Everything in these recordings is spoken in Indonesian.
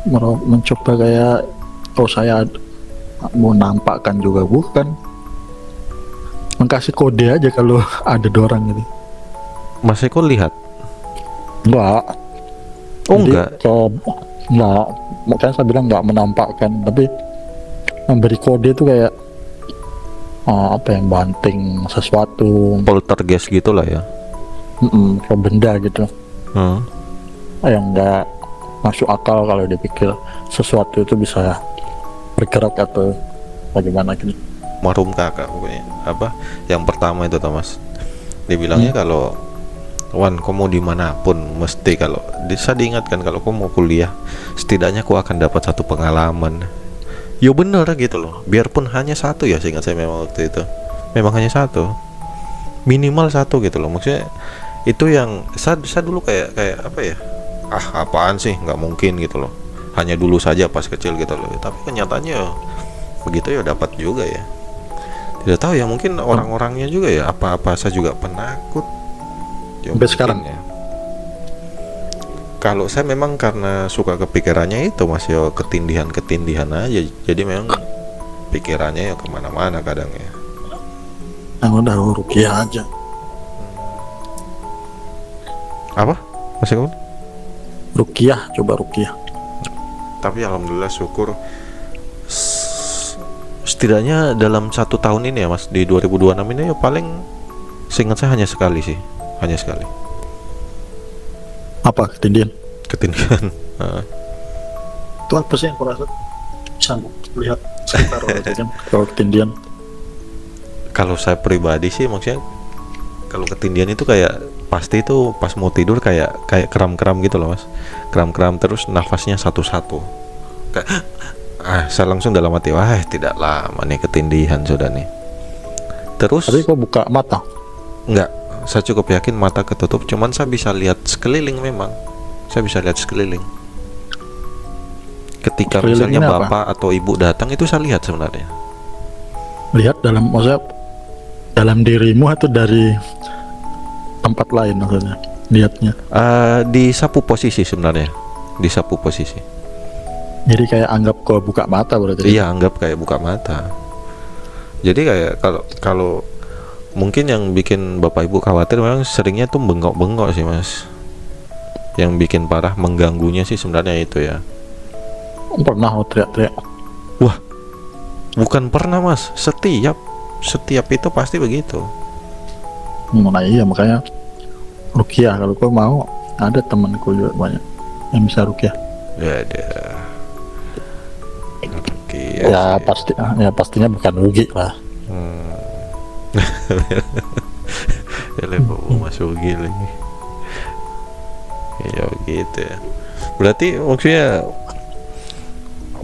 mencoba kayak saya mau nampakkan juga bukan, mengkasih kode aja kalau ada orang gitu. Mas Eko lihat? Enggak. Oh Jadi, enggak. enggak, makanya saya bilang enggak menampakkan, tapi memberi kode itu kayak apa yang banting sesuatu, Poltergeist gitulah ya. kayak benda gitu yang enggak masuk akal kalau dipikir sesuatu itu bisa bergerak atau bagaimana gitu. Marum kakak pokoknya. Apa? Yang pertama itu Thomas. Dibilangnya kalau Wan, kau mau dimanapun mesti kalau bisa diingatkan kalau kau mau kuliah, setidaknya kau akan dapat satu pengalaman. Yo bener gitu loh. Biarpun hanya satu ya, seingat saya memang waktu itu. Memang hanya satu. Minimal satu gitu loh. Maksudnya itu yang saya dulu kayak apa ya? Apaan sih? Nggak mungkin gitu loh. Hanya dulu saja pas kecil gitu loh. Tapi kenyataannya begitu ya dapat juga ya. Tidak tahu ya, mungkin orang-orangnya juga ya. Apa saya juga penakut. Ya, Sampai sekarang ya. Kalau saya memang karena suka kepikirannya itu Mas, yo ketindihan aja. Jadi memang pikirannya ya kemana-mana kadang ya. yang udah rukiah aja. Apa? Masih kamu? Rukiah, coba rukiah. Tapi alhamdulillah syukur setidaknya dalam 1 tahun ini ya Mas, di 2026 ini ya paling seingat saya hanya sekali sih. Hanya sekali. Apa ketindihan? Ketindihan. Itu apa sih yang kurasa bisa lihat sekitar kan kalau ketindihan? Kalau saya pribadi sih maksudnya kalau ketindihan itu kayak pasti itu pas mau tidur kayak kram-kram gitu loh Mas. Kram-kram terus nafasnya satu-satu. Kayak saya langsung dalam hati, wah tidak lama nih ketindihan sudah nih. Terus Tapi kok buka mata? enggak, saya cukup yakin mata ketutup, cuman saya bisa lihat sekeliling memang. Saya bisa lihat sekeliling. Ketika Sekelilingnya misalnya apa? bapak atau ibu datang itu saya lihat sebenarnya. Lihat dalam, maksudnya dalam dirimu atau dari tempat lain maksudnya lihatnya? Di sapu posisi sebenarnya. Di sapu posisi. Jadi kayak anggap kau buka mata berarti? Iya, anggap kayak buka mata. Jadi kayak kalau mungkin yang bikin bapak ibu khawatir memang seringnya tuh bengok-bengok sih Mas. Yang bikin parah mengganggunya sih sebenarnya itu ya. Pernah lo teriak-teriak? Wah, bukan pernah Mas, setiap itu pasti begitu. Nah iya, makanya rukiah. Kalau kau mau, ada temanku juga banyak yang bisa rukiah. Ya ada. Oke, Ya pasti, ya pastinya bukan rugi lah. Ya level Mas Ugi lagi. Ya gitu ya. Berarti maksudnya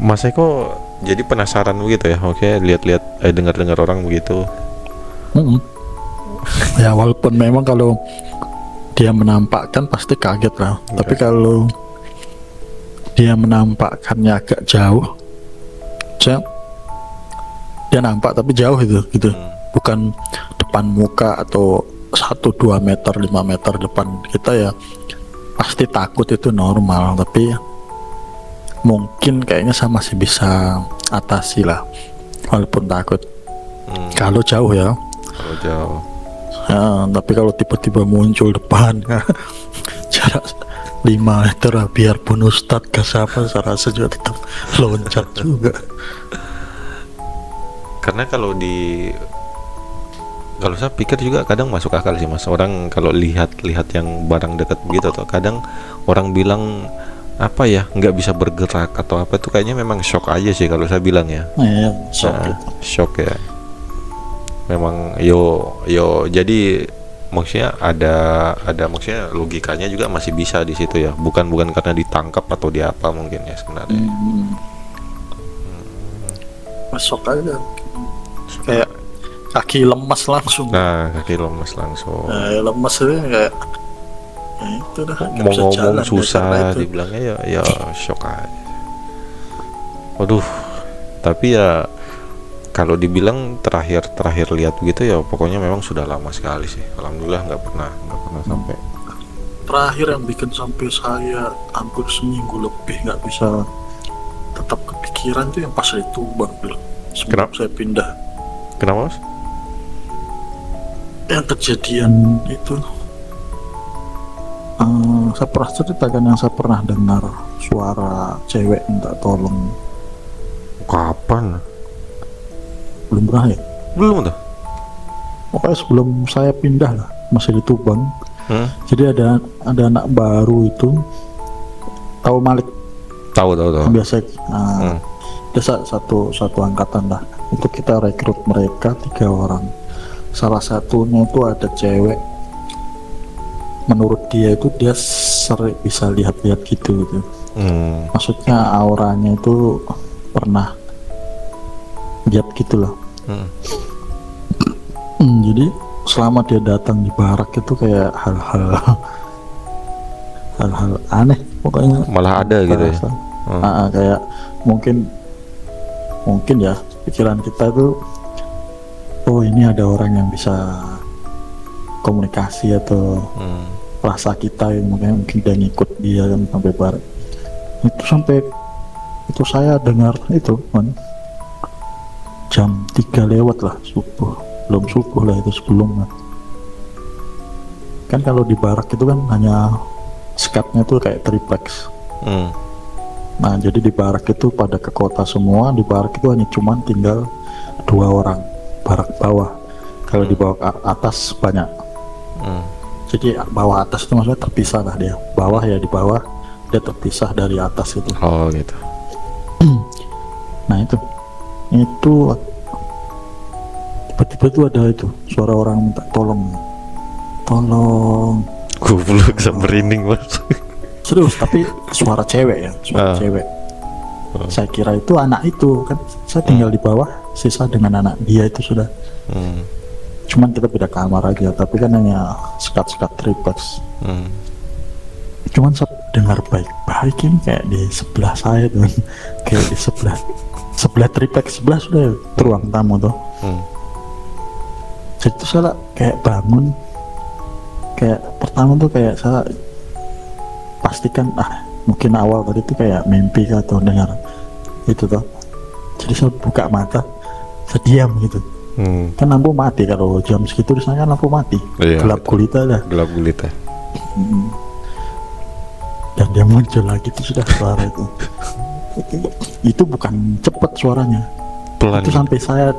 Mas Eko jadi penasaran begitu ya? Oke, lihat-lihat, dengar-dengar orang begitu. Ya walaupun memang kalau dia menampakkan pasti kaget lah. Tapi kalau dia menampakkannya agak jauh, dia nampak tapi jauh itu gitu. Bukan depan muka atau 1-2 meter 5 meter depan kita, ya pasti takut, itu normal. Tapi mungkin kayaknya saya masih bisa atasi lah walaupun takut. Kalau jauh ya. Kalau jauh. Ya, tapi kalau tiba-tiba muncul depan jarak 5 meter lah, biarpun ustadz ke siapa, saya rasa juga tetap loncat juga. Karena kalau saya pikir juga kadang masuk akal sih Mas. Orang kalau lihat yang barang dekat begitu tuh, kadang orang bilang apa ya, nggak bisa bergerak atau apa, itu kayaknya memang shock aja sih kalau saya bilang ya. Shock ya. Memang yo jadi maksudnya ada maksudnya logikanya juga masih bisa di situ ya. Bukan karena ditangkap atau di apa mungkin ya sebenarnya. Masuk aja kayak kaki lemas langsung. Nah, kaki lemas langsung. Lemas itu kayak ya itu dah, mau ngomong susah dibilangnya ya shock aja. Waduh, tapi ya kalau dibilang terakhir lihat begitu ya pokoknya memang sudah lama sekali sih. Alhamdulillah nggak pernah sampai. Terakhir yang bikin sampai saya hampir seminggu lebih nggak bisa kepikiran tuh yang pas di Tuban Bil. Sebelum Kenapa? saya pindah. Kenapa Mas? Yang kejadian itu saya pernah ceritakan yang saya pernah dengar suara cewek minta tolong. Kapan? Belum pernah ya? Belum tuh. Pokoknya sebelum saya pindah lah, masih di Tuban. Jadi ada anak baru itu, tahu Malik, Tahu. biasa ada satu angkatan lah. Itu kita rekrut mereka 3 orang. Salah satunya itu ada cewek. Menurut dia itu dia sering bisa lihat-lihat gitu. Maksudnya auranya itu pernah lihat gitu loh. Jadi selama dia datang di barak itu kayak hal-hal aneh pokoknya. Malah ada gitu ya. Kayak mungkin ya pikiran kita tuh, oh ini ada orang yang bisa komunikasi atau rasa kita yang mungkin dia ngikut dia kan sampai barak. Itu saya dengar itu kan jam 3 lewat lah subuh. Belum subuh lah itu, sebelum kan kalau di barak itu kan hanya sekatnya tuh kayak triplex. Nah jadi di barak itu pada ke kota semua, di barak itu hanya cuman tinggal 2 orang barak bawah. Kalau di bawah atas banyak. Jadi bawah atas itu maksudnya terpisah lah dia, bawah ya di bawah, dia terpisah dari atas itu. Oh gitu. Nah itu tiba-tiba tuh ada itu suara orang minta tolong. Goblok sampai merinding Mas. Serius, tapi suara cewek ya, suara cewek. Saya kira itu anak itu kan, saya tinggal di bawah, sisa dengan anak dia itu sudah. Cuman kita beda kamar aja, tapi kan hanya sekat-sekat triplex. Cuman saya dengar baik-baik ini kayak di sebelah saya tuh, kayak di sebelah triplex sebelah sudah ruang tamu tuh. Jadi tuh saya kayak bangun, kayak pertama tuh kayak saya pastikan mungkin awal tadi tuh kayak mimpi atau dengar itu tuh. Jadi saya buka mata, saya diam gitu. Kan lampu mati kalau jam segitu di sana kan lampu mati. Iya, Gelap gulita dah. Gelap gulita. Dan dia muncul lagi tuh sudah suara itu. Itu bukan cepet suaranya. Pelan. Itu sampai saya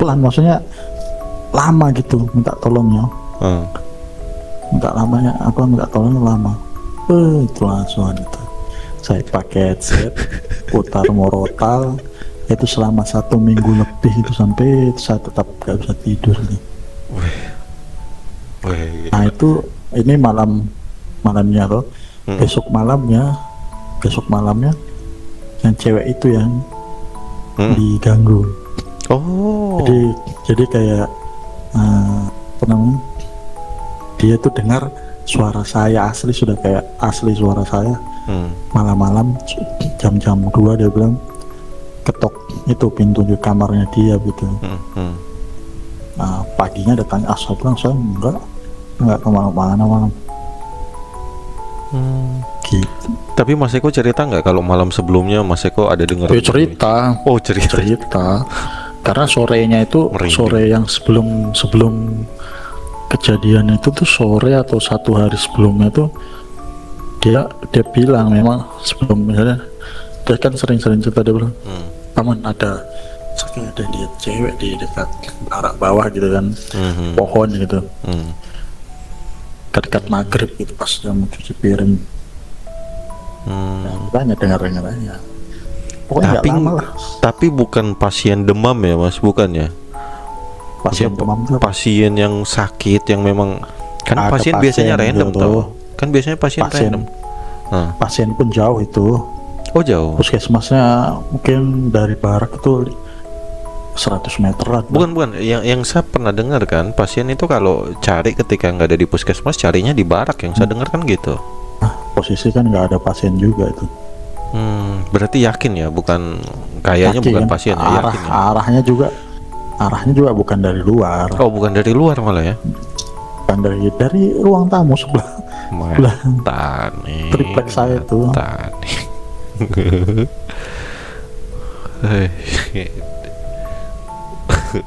pelan, maksudnya lama gitu minta tolongnya. Minta tolongnya lama. Itu langsung itu. Saya pakai headset, putar morotal. Itu selama 1 minggu lebih itu, sampai saya tetap gak bisa tidur nih. Nah itu ini malamnya loh. Besok malamnya yang cewek itu yang diganggu. Jadi kayak apa namanya, dia tuh dengar suara saya asli, sudah kayak asli suara saya. Malam-malam jam 2 dia bilang ketok itu pintu di kamarnya dia gitu. Nah paginya datang saya bilang saya enggak kemana-mana malam. Gitu. Tapi Mas Eko cerita nggak kalau malam sebelumnya Mas Eko ada dengar? Cerita. Oh cerita. Karena sorenya itu merinding. Sore yang sebelum kejadian itu tuh sore atau 1 hari sebelumnya tuh dia bilang, memang sebelum misalnya dia kan sering-sering cerita, dia bilang aman ada lihat cewek di dekat barak bawah gitu kan, pohon gitu, dekat maghrib gitu pas dia mau cuci piring. Banyak dengar aja. Pokoknya nggak lama lah. Tapi bukan pasien demam ya Mas, bukan ya? Pasien demam tuh pasien yang sakit yang memang kan ada pasien biasanya random gitu. Tuh. Kan biasanya pasien random. Pasien pun jauh itu. Oh jauh. Puskesmasnya mungkin dari barak itu 100 meteran. Bukan. Yang saya pernah dengar kan, pasien itu kalau cari ketika nggak ada di puskesmas, carinya di barak. Yang saya dengar kan gitu. Posisi kan nggak ada pasien juga itu. Berarti yakin ya, bukan kayaknya Yakin, bukan pasien ya, yakin ya. Arahnya juga bukan dari luar. Oh bukan dari luar malah ya? Bukan dari ruang tamu sebelah. Mantan nih. Triplek saya itu.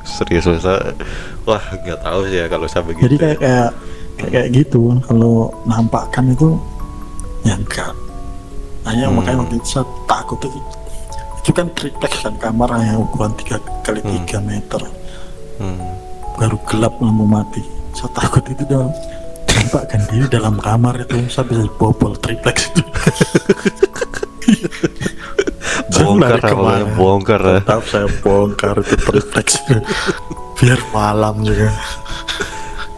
Serius masa? Wah, nggak tahu sih ya kalau saya begitu. Jadi kayak gitu kalau nampakkan itu ya enggak. Hanya makanya waktu itu saya takut itu kan triplex kan kamarnya ukuran 3x3 meter. Baru gelap lampu mati. Saya takut itu dong. Nampakkan diri dalam kamar itu saya bisa bobol triplex itu. Bongkar apa? Bongkar ya. Tetap saya bongkar itu triplex biar malam juga.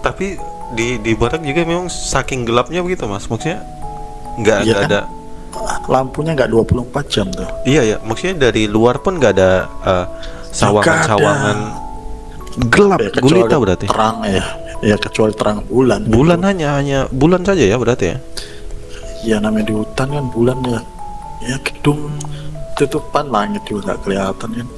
Tapi di barak juga memang saking gelapnya begitu mas, maksudnya nggak Iya kan? ada Lampunya nggak 24 jam tuh. iya maksudnya dari luar pun nggak ada sawangan-sawangan gelap Ya, gulita berarti terang ya kecuali terang bulan. bulan hanya bulan saja ya berarti ya. Ya namanya di hutan kan bulan ya gedung tutupan langit juga nggak kelihatan kan.